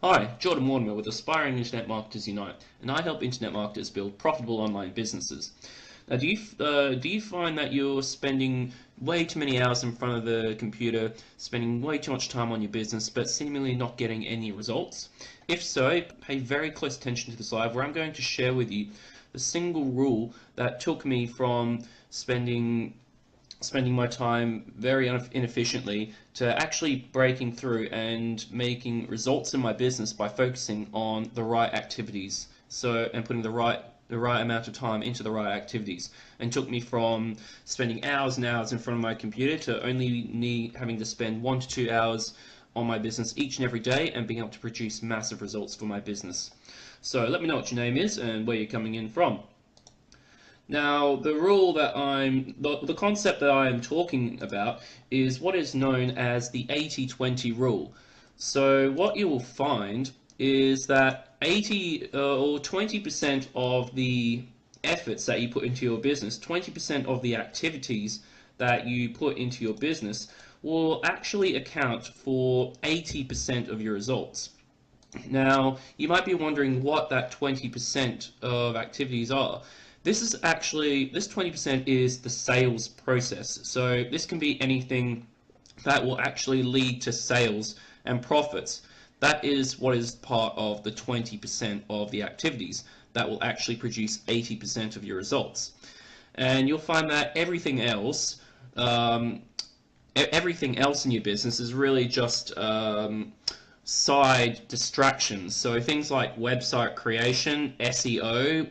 Hi, Jordan Mortimer with Aspiring Internet Marketers Unite, and I help internet marketers build profitable online businesses. Now, do you find that you're spending way too many hours in front of the computer, spending way too much time on your business, but seemingly not getting any results? If so, pay very close attention to this live, where I'm going to share with you the single rule that took me from spending my time very inefficiently to actually breaking through and making results in my business by focusing on the right activities. And putting the right amount of time into the right activities, and took me from spending hours and hours in front of my computer to only having to spend 1 to 2 hours on my business each and every day and being able to produce massive results for my business. So let me know what your name is and where you're coming in from. Now, the concept that I am talking about is what is known as the 80-20 rule. So what you will find is that 80 or 20% of the efforts that you put into your business, 20% of the activities that you put into your business will actually account for 80% of your results. Now, you might be wondering what that 20% of activities are. This 20% is the sales process. So this can be anything that will actually lead to sales and profits. That is what is part of the 20% of the activities that will actually produce 80% of your results. And you'll find that everything else in your business is really just side distractions. So things like website creation, SEO,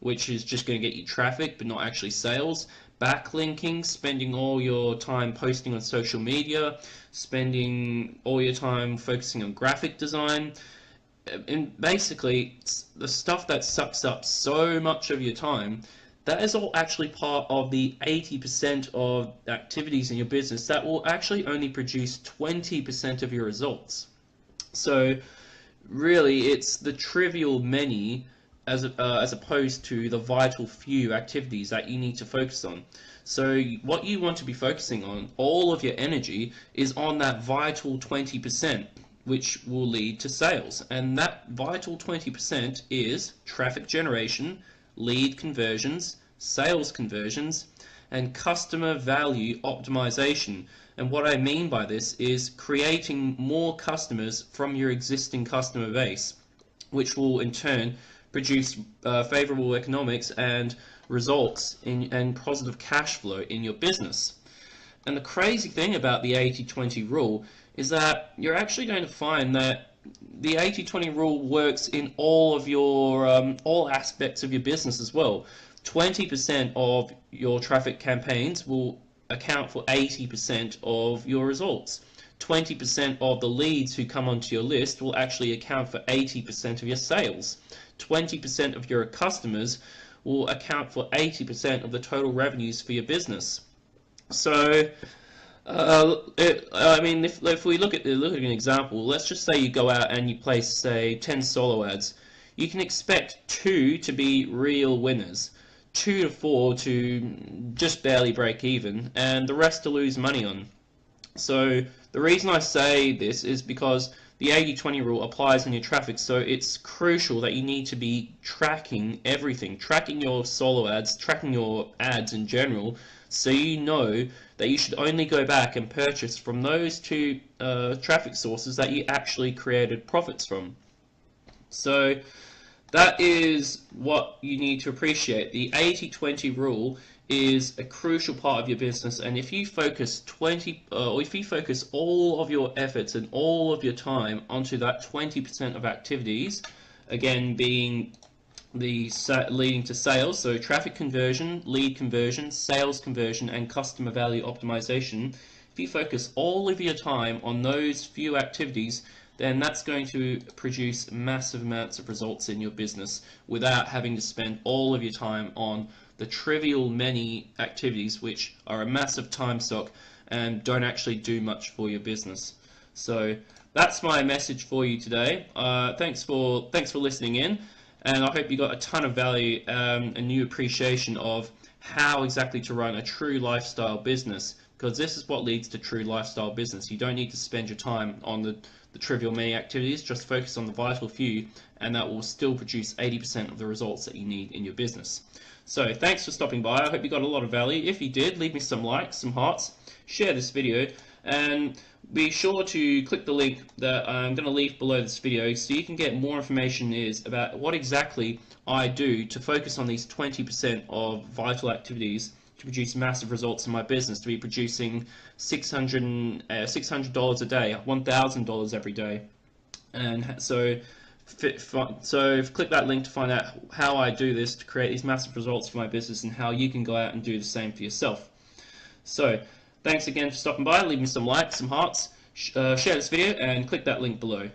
which is just going to get you traffic but not actually sales, backlinking, spending all your time posting on social media, spending all your time focusing on graphic design, and basically the stuff that sucks up so much of your time. That is all actually part of the 80% of activities in your business that will actually only produce 20% of your results. So really, it's the trivial many as opposed to the vital few activities that you need to focus on. So what you want to be focusing on, all of your energy, is on that vital 20%, which will lead to sales. And that vital 20% is traffic generation, lead conversions, sales conversions, and customer value optimization. And what I mean by this is creating more customers from your existing customer base, which will in turn produce favorable economics and results and positive cash flow in your business. And the crazy thing about the 80-20 rule is that you're actually going to find that the 80-20 rule works in all of your all aspects of your business as well. 20% of your traffic campaigns will account for 80% of your results. 20% of the leads who come onto your list will actually account for 80% of your sales. 20% of your customers will account for 80% of the total revenues for your business. So, if we look at an example, let's just say you go out and you place, say, 10 solo ads. You can expect 2 to be real winners, 2 to 4 to just barely break even, and the rest to lose money on. So the reason I say this is because the 80-20 rule applies in your traffic, so it's crucial that you need to be tracking everything, tracking your solo ads, tracking your ads in general, so you know that you should only go back and purchase from those 2 traffic sources that you actually created profits from. So that is what you need to appreciate. The 80-20 rule is a crucial part of your business, and if you focus all of your efforts and all of your time onto that 20% of activities, again being the leading to sales, so traffic conversion, lead conversion, sales conversion, and customer value optimization, if you focus all of your time on those few activities, then that's going to produce massive amounts of results in your business without having to spend all of your time on the trivial many activities which are a massive time suck and don't actually do much for your business. So that's my message for you today. Thanks for listening in, and I hope you got a ton of value and new appreciation of how exactly to run a true lifestyle business because this is what leads to true lifestyle business. You don't need to spend your time on the trivial many activities, just focus on the vital few, and that will still produce 80% of the results that you need in your business. So thanks for stopping by. I hope you got a lot of value. If you did, leave me some likes, some hearts, share this video, and be sure to click the link that I'm going to leave below this video so you can get more information about what exactly I do to focus on these 20% of vital activities to produce massive results in my business, to be producing $600 a day, $1,000 every day. And so click that link to find out how I do this to create these massive results for my business and how you can go out and do the same for yourself. So thanks again for stopping by. Leave me some likes, some hearts, share this video, and click that link below.